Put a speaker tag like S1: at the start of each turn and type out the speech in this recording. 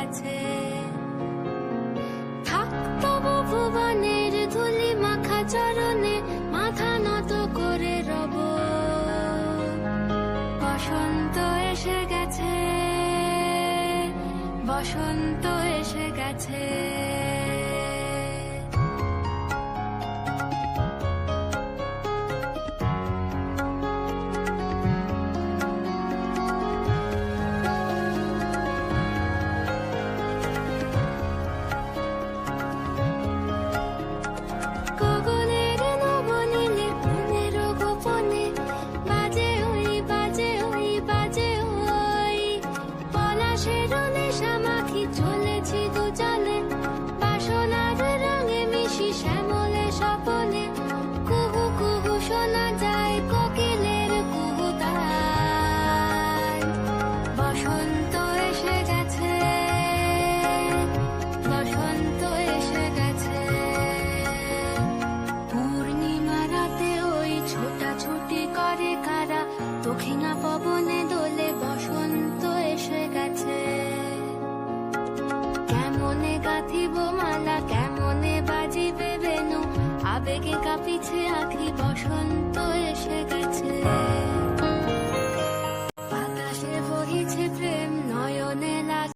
S1: গেছে। থাকতব ভুবনের ধুলি মাখা চরণে মাথা নত করে রব। বসন্ত এসে গেছে, বসন্ত এসে গেছে। চলেছি দু চলে বাসনার রঙে মিশি শ্যামলে স্বপনে। কুহু কুহু শোনা যায় কোকিলের কুহুতান। বসন্ত এসে গেছে, বসন্ত এসে গেছে। পূর্ণিমা রাতে ওই ছোটাছুটি করে কারা, দক্ষিণা পবনে দোলে বসন্ত এসে গেছে। কেমনে গাঁথিব মালা, কেমনে বাজিবে বেনু, আবেগে কাঁপিছে আঁখি, বসন্ত এসে গেছে। বাতাসে বহিছে প্রেম